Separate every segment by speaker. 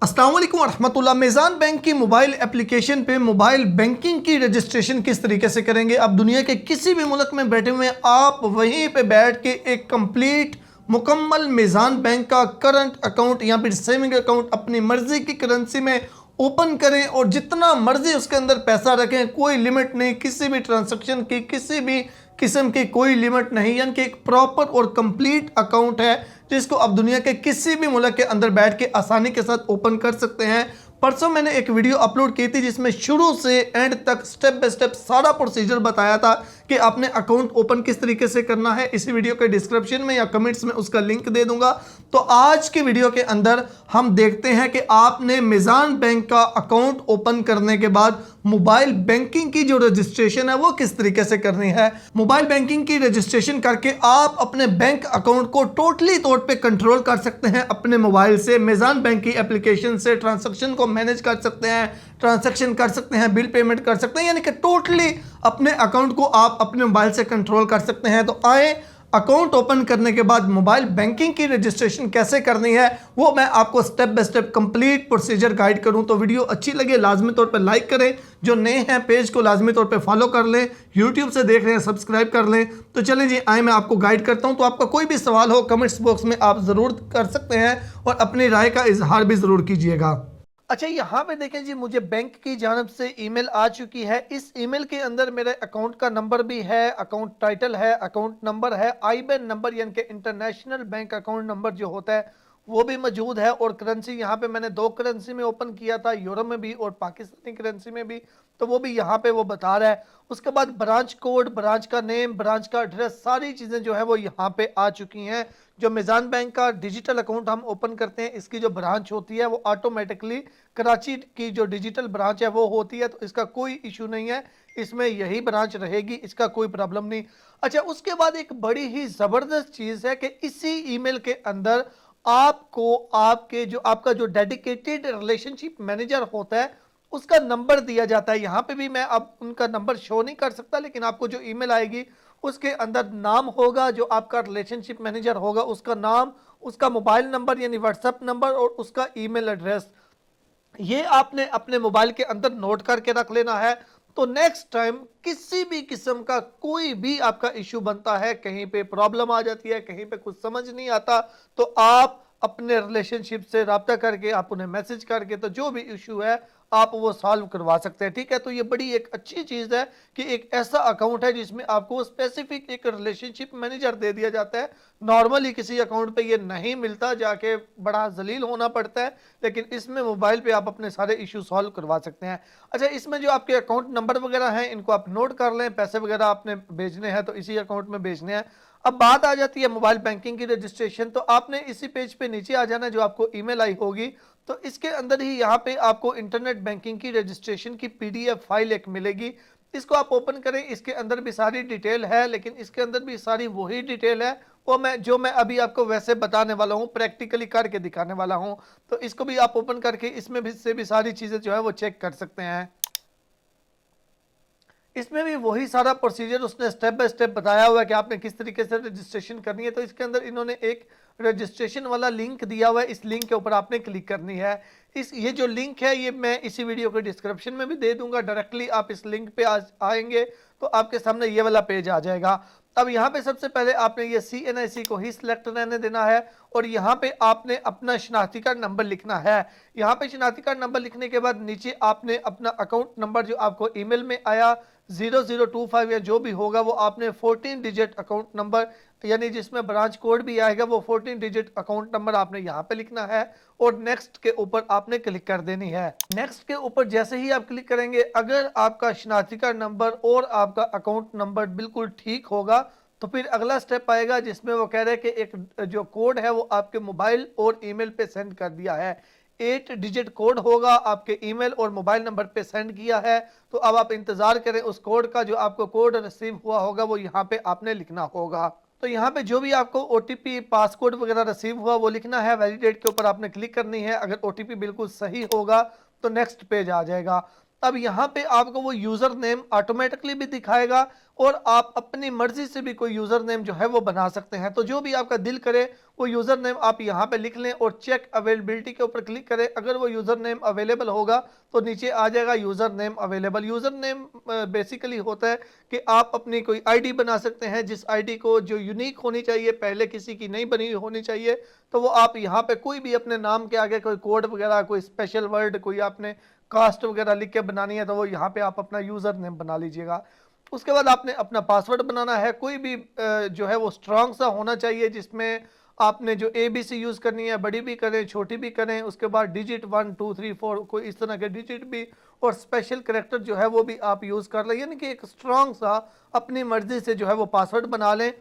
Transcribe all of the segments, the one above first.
Speaker 1: अस्सलाम वालेकुम रहमतुल्लाह। मीज़ान बैंक की मोबाइल एप्लीकेशन पे मोबाइल बैंकिंग की रजिस्ट्रेशन किस तरीके से करेंगे। अब दुनिया के किसी भी मुल्क में बैठे हुए आप वहीं पे बैठ के एक कंप्लीट मुकम्मल मीज़ान बैंक का करंट अकाउंट या फिर सेविंग अकाउंट अपनी मर्ज़ी की करेंसी में ओपन करें और जितना मर्ज़ी उसके अंदर पैसा रखें, कोई लिमिट नहीं, किसी भी ट्रांजैक्शन की किसी भी किस्म की कोई लिमिट नहीं। यानी कि एक प्रॉपर और कंप्लीट अकाउंट है जिसको आप दुनिया के किसी भी मुल्क के अंदर बैठ के आसानी के साथ ओपन कर सकते हैं। परसों मैंने एक वीडियो अपलोड की थी जिसमें शुरू से एंड तक स्टेप बाय स्टेप सारा प्रोसीजर बताया था कि आपने अकाउंट ओपन किस तरीके से करना है। इसी वीडियो के डिस्क्रिप्शन में या कमेंट्स में उसका लिंक दे दूंगा। तो आज की वीडियो के अंदर हम देखते हैं कि आपने मीज़ान बैंक का अकाउंट ओपन करने के बाद मोबाइल बैंकिंग की जो रजिस्ट्रेशन है वो किस तरीके से करनी है। मोबाइल बैंकिंग की रजिस्ट्रेशन करके आप अपने बैंक अकाउंट को टोटली तौर पे कंट्रोल कर सकते हैं। अपने मोबाइल से मीज़ान बैंक की एप्लीकेशन से ट्रांजैक्शन को मैनेज कर सकते हैं, ट्रांजैक्शन कर सकते हैं, बिल पेमेंट कर सकते हैं, यानी कि टोटली अपने अकाउंट को आप अपने मोबाइल से कंट्रोल कर सकते हैं। तो आए अकाउंट ओपन करने के बाद मोबाइल बैंकिंग की रजिस्ट्रेशन कैसे करनी है वो मैं आपको step by step complete procedure guide करूं। तो वीडियो अच्छी लगे लाजमी तौर पर लाइक करें, जो नए हैं पेज को लाजमी तौर पे फॉलो कर लें, यूट्यूब से देख रहे हैं सब्सक्राइब कर लें। तो चलें जी, आए मैं आपको गाइड करता हूं। तो आपका कोई भी सवाल हो कमेंट्स बॉक्स में आप ज़रूर कर सकते हैं और अपनी राय का इजहार भी ज़रूर कीजिएगा। अच्छा, यहाँ पे देखें जी, मुझे बैंक की जानब से ईमेल आ चुकी है। इस ईमेल के अंदर मेरे अकाउंट का नंबर भी है, अकाउंट टाइटल है, अकाउंट नंबर है, आईबैन नंबर यानी कि इंटरनेशनल बैंक अकाउंट नंबर जो होता है वो भी मौजूद है। और करेंसी यहाँ पे मैंने दो करेंसी में ओपन किया था, यूरो में भी और पाकिस्तानी करेंसी में भी, तो वो भी यहाँ पे वो बता रहा है। उसके बाद ब्रांच कोड, ब्रांच का नेम, ब्रांच का एड्रेस, सारी चीज़ें जो है वो यहाँ पे आ चुकी हैं। जो मीज़ान बैंक का डिजिटल अकाउंट हम ओपन करते हैं इसकी जो ब्रांच होती है वो ऑटोमेटिकली कराची की जो डिजिटल ब्रांच है वो होती है, तो इसका कोई इशू नहीं है, इसमें यही ब्रांच रहेगी, इसका कोई प्रॉब्लम नहीं। अच्छा, उसके बाद एक बड़ी ही ज़बरदस्त चीज़ है कि इसी ईमेल के अंदर आपको आपके जो आपका जो डेडिकेटेड रिलेशनशिप मैनेजर होता है उसका नंबर दिया जाता है। यहाँ पे भी मैं अब उनका नंबर शो नहीं कर सकता, लेकिन आपको जो ईमेल आएगी उसके अंदर नाम होगा, जो आपका रिलेशनशिप मैनेजर होगा उसका नाम, उसका मोबाइल नंबर यानी व्हाट्सएप नंबर और उसका ईमेल एड्रेस, ये आपने अपने मोबाइल के अंदर नोट करके रख लेना है। तो नेक्स्ट टाइम किसी भी किस्म का कोई भी आपका इशू बनता है, कहीं पे प्रॉब्लम आ जाती है, कहीं पे कुछ समझ नहीं आता, तो आप अपने रिलेशनशिप से रब्ता करके आप उन्हें मैसेज करके तो जो भी इशू है आप वो सॉल्व करवा सकते हैं। ठीक है, तो ये बड़ी एक अच्छी चीज़ है कि एक ऐसा अकाउंट है जिसमें आपको स्पेसिफिक एक रिलेशनशिप मैनेजर दे दिया जाता है। नॉर्मली किसी अकाउंट पे ये नहीं मिलता, जाके बड़ा जलील होना पड़ता है, लेकिन इसमें मोबाइल पे आप अपने सारे इशू सॉल्व करवा सकते हैं। अच्छा, इसमें जो आपके अकाउंट नंबर वगैरह हैं इनको आप नोट कर लें, पैसे वगैरह आपने भेजने हैं तो इसी अकाउंट में भेजने हैं। अब बात आ जाती है मोबाइल बैंकिंग की रजिस्ट्रेशन, तो आपने इसी पेज पे नीचे आ जाना है, जो आपको ईमेल आई होगी तो इसके अंदर ही यहाँ पे आपको इंटरनेट बैंकिंग की रजिस्ट्रेशन की पीडीएफ फाइल एक मिलेगी। इसको आप ओपन करें, इसके अंदर भी सारी डिटेल है, लेकिन इसके अंदर भी सारी वही डिटेल है वो मैं अभी आपको वैसे बताने वाला हूँ, प्रैक्टिकली करके दिखाने वाला हूँ। तो इसको भी आप ओपन करके इसमें भी से भी सारी चीज़ें जो है वो चेक कर सकते हैं। इसमें भी वही सारा प्रोसीजर उसने स्टेप बाय स्टेप बताया हुआ है कि आपने किस तरीके से रजिस्ट्रेशन करनी है। तो इसके अंदर इन्होंने एक रजिस्ट्रेशन वाला लिंक दिया हुआ है, इस लिंक के ऊपर आपने क्लिक करनी है। ये जो लिंक है ये मैं इसी वीडियो के डिस्क्रिप्शन में भी दे दूंगा। डायरेक्टली आप इस लिंक पे आएंगे तो आपके सामने ये वाला पेज आ जाएगा। अब यहाँ पे सबसे पहले आपने ये CNIC को ही सिलेक्ट रहने देना है और यहाँ पे आपने अपना शनाख्ती कार्ड नंबर लिखना है। यहाँ पे शनाख्ती कार्ड नंबर लिखने के बाद नीचे आपने अपना अकाउंट नंबर जो आपको ईमेल में आया 0025 या जो भी होगा वो आपने 14 डिजिट अकाउंट नंबर यानी जिसमें ब्रांच कोड भी आएगा वो 14 डिजिट अकाउंट नंबर आपने यहाँ पे लिखना है और नेक्स्ट के ऊपर आपने क्लिक कर देनी है। नेक्स्ट के ऊपर जैसे ही आप क्लिक करेंगे, अगर आपका शनाख्ती कार्ड नंबर और आपका अकाउंट नंबर बिल्कुल ठीक होगा तो फिर अगला स्टेप आएगा जिसमें वो कह रहे हैं कि एक जो कोड है वो आपके मोबाइल और ईमेल पे सेंड कर दिया है। 8 डिजिट कोड होगा, आपके ईमेल और मोबाइल नंबर पे सेंड किया है। तो अब आप इंतजार करें उस कोड का, जो आपको कोड रिसीव हुआ होगा वो यहाँ पे आपने लिखना होगा। तो यहाँ पे जो भी आपको OTP पासकोड वगैरह रिसीव हुआ वो लिखना है, वैलिडेट के ऊपर आपने क्लिक करनी है। अगर OTP बिल्कुल सही होगा तो नेक्स्ट पेज आ जाएगा। अब यहाँ पे आपको वो यूजर नेम ऑटोमेटिकली भी दिखाएगा और आप अपनी मर्जी से भी कोई यूज़र नेम जो है वो बना सकते हैं। तो जो भी आपका दिल करे वो यूज़र नेम आप यहाँ पे लिख लें और चेक अवेलेबिलिटी के ऊपर क्लिक करें। अगर वो यूज़र नेम अवेलेबल होगा तो नीचे आ जाएगा user name available. User name basically होता है कि आप अपनी कोई आईडी बना सकते हैं, जिस आईडी को जो यूनिक होनी चाहिए, पहले किसी की नहीं बनी होनी चाहिए। तो वो आप यहाँ पे कोई भी अपने नाम के आगे कोई कोड वगैरह, कोई स्पेशल वर्ड, कोई आपने कास्ट वगैरह लिख के बनानी है तो वो यहाँ पे आप अपना यूज़र नेम बना लीजिएगा। उसके बाद आपने अपना पासवर्ड बनाना है, कोई भी जो है वो स्ट्रांग सा होना चाहिए, जिसमें आपने जो ABC यूज़ करनी है, बड़ी भी करें छोटी भी करें। उसके बाद डिजिट 1 2 3 4 कोई इस तरह के डिजिट भी, और स्पेशल करेक्टर जो है वो भी आप यूज़ कर लें, यानी कि एक स्ट्रांग सा अपनी मर्जी से जो है वो पासवर्ड बना लें।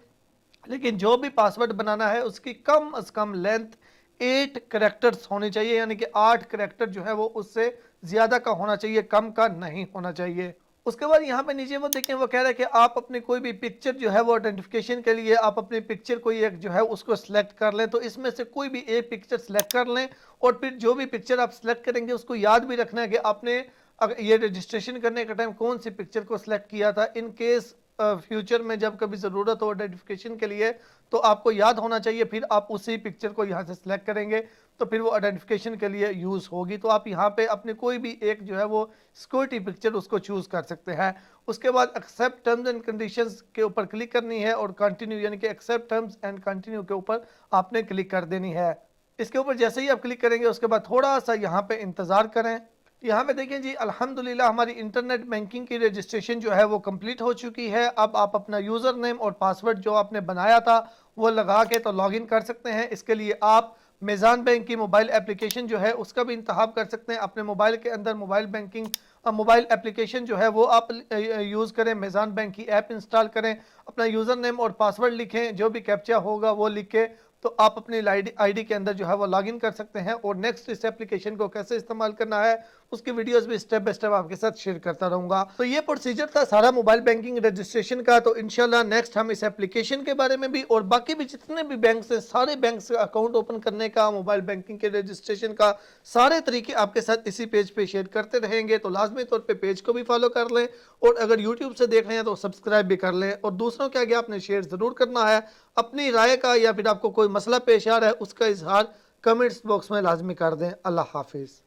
Speaker 1: लेकिन जो भी पासवर्ड बनाना है उसकी कम से कम लेंथ 8 करेक्टर्स होनी चाहिए, यानी कि 8 करेक्टर जो है वो उससे ज़्यादा का होना चाहिए, कम का नहीं होना चाहिए। उसके बाद यहाँ पे नीचे वो देखें, वो कह रहा है कि आप अपनी कोई भी पिक्चर जो है वो आइडेंटिफिकेशन के लिए आप अपनी पिक्चर कोई एक जो है उसको सिलेक्ट कर लें। तो इसमें से कोई भी एक पिक्चर सिलेक्ट कर लें और फिर जो भी पिक्चर आप सिलेक्ट करेंगे उसको याद भी रखना है कि आपने अगर ये रजिस्ट्रेशन करने के टाइम कौन सी पिक्चर को सिलेक्ट किया था। इन केस फ्यूचर में जब कभी ज़रूरत हो आइडेंटिफिकेशन के लिए तो आपको याद होना चाहिए, फिर आप उसी पिक्चर को यहाँ से सिलेक्ट करेंगे तो फिर वो आइडेंटिफिकेशन के लिए यूज़ होगी। तो आप यहाँ पे अपने कोई भी एक जो है वो सिक्योरिटी पिक्चर उसको चूज़ कर सकते हैं। उसके बाद एक्सेप्ट टर्म्स एंड कंडीशंस के ऊपर क्लिक करनी है और कंटिन्यू, यानी कि एक्सेप्ट टर्म्स एंड कंटिन्यू के ऊपर आपने क्लिक कर देनी है। इसके ऊपर जैसे ही आप क्लिक करेंगे उसके बाद थोड़ा सा यहाँ पे इंतज़ार करें। यहाँ पे देखें जी, अल्हम्दुलिल्लाह हमारी इंटरनेट बैंकिंग की रजिस्ट्रेशन जो है वो कंप्लीट हो चुकी है। अब आप अपना यूज़र नेम और पासवर्ड जो आपने बनाया था वो लगा के तो लॉगिन कर सकते हैं। इसके लिए आप मेज़ान बैंक की मोबाइल एप्लीकेशन जो है उसका भी इंतखाब कर सकते हैं। अपने मोबाइल के अंदर मोबाइल बैंकिंग मोबाइल एप्लीकेशन जो है वो आप यूज़ करें, मेज़ान बैंक की ऐप इंस्टॉल करें, अपना यूज़र नेम और पासवर्ड लिखें, जो भी कैप्चा होगा वो लिख के तो आप अपनी आईडी के अंदर जो है वो लॉगिन कर सकते हैं। और नेक्स्ट इस एप्लीकेशन को कैसे इस्तेमाल करना है उसकी वीडियोस भी स्टेप बाय स्टेप आपके साथ शेयर करता रहूंगा। तो ये प्रोसीजर था सारा मोबाइल बैंकिंग रजिस्ट्रेशन का। तो इंशाल्लाह नेक्स्ट हम इस एप्लीकेशन के बारे में भी और बाकी भी जितने भी बैंक हैं सारे बैंक से अकाउंट ओपन करने का, मोबाइल बैंकिंग के रजिस्ट्रेशन का सारे तरीके आपके साथ इसी पेज पे शेयर करते रहेंगे। तो लाजमी तौर पर पेज को भी फॉलो कर लें और अगर यूट्यूब से देख रहे हैं तो सब्सक्राइब भी कर लें और दूसरों के आगे आपने शेयर ज़रूर करना है। अपनी राय का या फिर आपको कोई मसला पेश आ रहा है उसका इजहार कमेंट्स बॉक्स में लाजमी कर दें। अल्लाह हाफिज़।